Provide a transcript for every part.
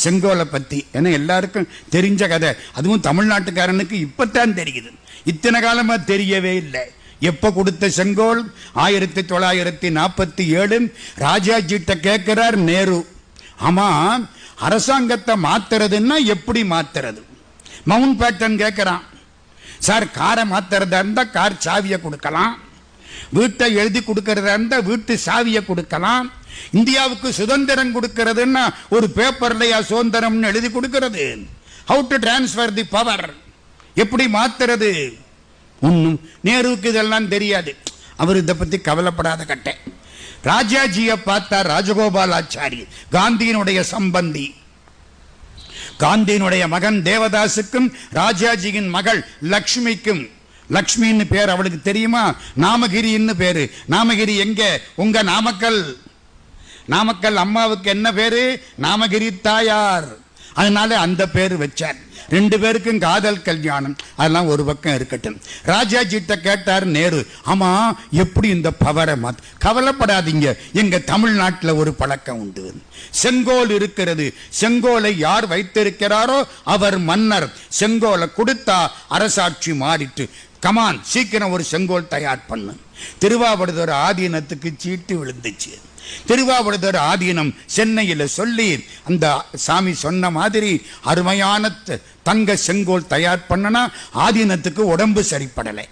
செங்கோலை பத்தி. ஏன்னா எல்லாருக்கும் தெரிஞ்ச கதை, அதுவும் தமிழ்நாட்டுக்காரனுக்கு இப்பத்தான் தெரியுது, இத்தனை காலமா தெரியவே இல்லை. எப்ப கொடுத்த செங்கோல்? 1947 ராஜாஜிட்ட கேட்கிறார் நேரு. ஆமா, அரசாங்கத்தை மாத்துறதுன்னா எப்படி மாத்துறது? மவுண்ட் பேட்டன் கேட்கிறான். சார், காரை மாத்துறதா இருந்தா கார் சாவியை கொடுக்கலாம், வீட்டை எழுதி கொடுக்கறதா இருந்தா வீட்டு சாவியை கொடுக்கலாம், இந்தியாவுக்கு சுதந்திரம் கொடுக்கிறதுன்னா ஒரு பேப்பர்லயா சுதந்திரம்னு எழுதி கொடுக்கிறது? How to transfer the power? எப்படி மாத்துறது? ஒன்னும் நேருவுக்கு இதெல்லாம் தெரியாது. அவர் இதை பத்தி கவலைப்படாத கட்டை. ராஜாஜியை பார்த்தார் ராஜகோபாலாச்சாரி, காந்தியினுடைய சம்பந்தி. காந்தியினுடைய மகன் தேவதாசுக்கும் ராஜாஜியின் மகள் லக்ஷ்மிக்கும், லக்ஷ்மின்னு பேர் அவளுக்கு தெரியுமா? நாமகிரின்னு பேரு. நாமகிரி எங்க? உங்க நாமக்கல். நாமக்கல் அம்மாவுக்கு என்ன பேரு? நாமகிரி தாயார். அதனால அந்த பேரு வச்சார். 2 பேருக்கும் காதல் கல்யாணம். அதெல்லாம் ஒரு பக்கம் இருக்கட்டும். ராஜாஜிட்ட கேட்டார் நேரு, ஆமா எப்படி இந்த பவரை மாத்த? கவலைப்படாதீங்க, எங்க தமிழ்நாட்டில் ஒரு பழக்கம் உண்டு, செங்கோல் இருக்கிறது. செங்கோலை யார் வைத்திருக்கிறாரோ அவர் மன்னர். செங்கோலை கொடுத்தா அரசாட்சி மாறிட்டு. கமான், சீக்கிரம் ஒரு செங்கோல் தயார் பண்ணு. திருவாவடுதுறை ஆதீனத்துக்கு சீட்டு விழுந்துச்சு. திருவாவடுதுறை ஆதீனம் சென்னையில் சொல்லி அந்த சாமி சொன்ன மாதிரி அருமையான தங்க செங்கோல் தயார் பண்ணனா ஆதீனத்துக்கு உடம்பு சரிப்படலை.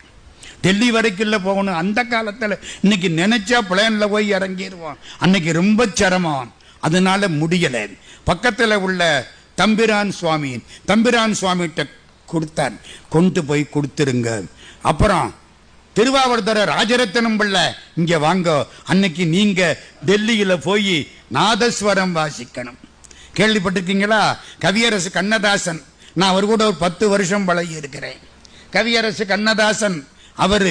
டெல்லி வரைக்கும் போகணும். அந்த காலத்தில் இன்னைக்கு நினைச்சா பிளேன்ல போய் இறங்கிடுவோம், அன்னைக்கு ரொம்ப சிரமம். அதனால முடியலை. பக்கத்தில் உள்ள தம்பிரான் சுவாமிகிட்ட கொடுத்தார், கொண்டு போய் கொடுத்துருங்க. அப்புறம் திருவாவடுதுறை ராஜரத்னம் பிள்ளை, இங்க வாங்க, அன்னைக்கு நீங்க டெல்லியில போய் நாதஸ்வரம் வாசிக்கணும். கேள்விப்பட்டிருக்கீங்களா? கவியரசு கண்ணதாசன், நான் அவர் கூட ஒரு 10 வருஷம் பழகி இருக்கிறேன். கவியரசு கண்ணதாசன் அவர்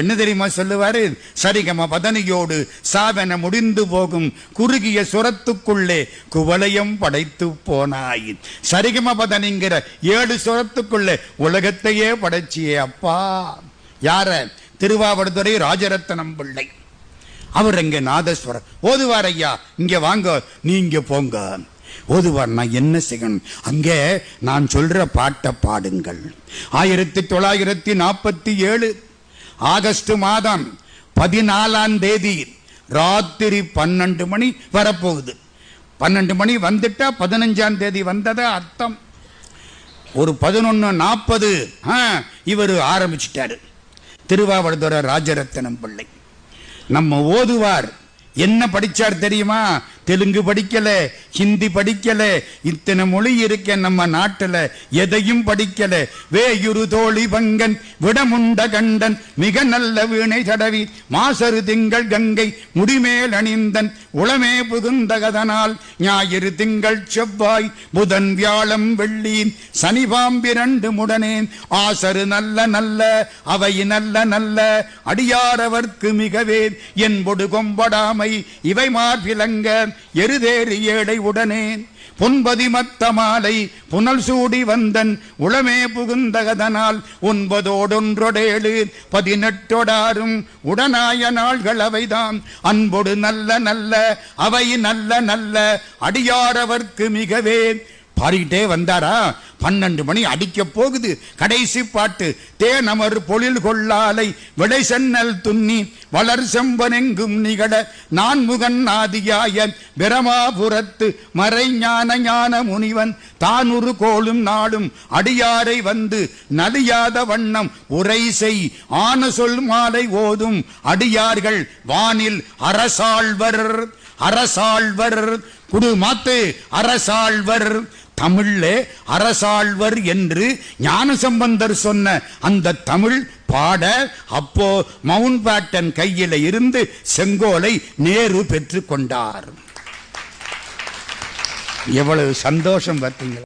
என்ன தெரியுமா சொல்லுவாரு? சரிகம பதனியோடு சாவென முடிந்து போகும் குறுகிய சுரத்துக்குள்ளே குவலயம் படைத்து போனாய். சரிகம பதனிங்கிற 7 சுரத்துக்குள்ளே உலகத்தையே படைச்சியே அப்பா. யார? திருவாவடுதுறை ராஜரத்னம் பிள்ளை. அவர் எங்க நாதஸ்வரம் ஓதுவார். ஐயா இங்க வாங்க, நீங்க போங்க. ஓதுவார். நான் என்ன செய்யணும்? அங்கே நான் சொல்ற பாட்டை பாடுங்கள். 1947 ஆகஸ்ட் மாதம் 14ஆம் தேதி ராத்திரி 12 மணி வரப்போகுது. 12 மணி வந்துட்டா 15ஆம் தேதி வந்ததா அர்த்தம். ஒரு 11:40 இவர் ஆரம்பிச்சிட்டாரு. திருவாவடுதுறை ராஜரத்னம் பிள்ளை. நம்ம ஓதுவார் என்ன படிச்சார் தெரியுமா? தெலுங்கு படிக்கல, ஹிந்தி படிக்கல, இத்தனை மொழி இருக்க நம்ம நாட்டுல, எதையும் படிக்கல. வேயுரு தோழி பங்கன் விடமுண்ட கண்டன் மிக நல்ல வீணை தடவி மாசரு திங்கள் கங்கை முடிமேல் அணிந்தன் உளமே புகுந்தகதனால் ஞாயிறு திங்கள் செவ்வாய் புதன் வியாழம் வெள்ளி சனி பாம்பிரண்டு முடனேன் ஆசரு நல்ல நல்ல அவை நல்ல நல்ல அடியாரவர்க்கு மிகவே என்பொடு கொம்படாமை இவை மார்பிலங்க எருதேறி ஏடை உடனே பொன்பதி மத்த மாலை புனல் சூடி வந்தன் உளமே புகுந்தகதனால் 9 18 உடனாய நாள்கள் அவைதாம் அன்பொடு நல்ல நல்ல அவை நல்ல நல்ல அடியாரவர்க்கு மிகவே. பாடிக்கிட்டே வந்தாரா? 12 மணி அடிக்க போகுது. கடைசி பாட்டு. தேனமர் பொழில் கொள்ளாலை விடை சென்னல் துண்ணி வளர் செம்பனெங்கும் நிகழ நான்முகன் ஆதியாய பிரமாபுரத்து மறை ஞான முனிவன் தானுரு கோளும் நாளும் அடியாரை வந்து நலியாத வண்ணம் உரை செய் ஆன சொல் மாலை ஓதும் அடியார்கள் வானில் அரசாழ்வர் குடு மாத்து அரசாழ்வர். தமிழ்ல அரசாழ்வர் என்று ஞானசம்பந்தர் சொன்ன அந்த தமிழ் பாட அப்போ மவுண்ட் பேட்டன் கையில இருந்து செங்கோலை நேரு பெற்று கொண்டார். எவ்வளவு சந்தோஷம் பார்த்தீங்களா?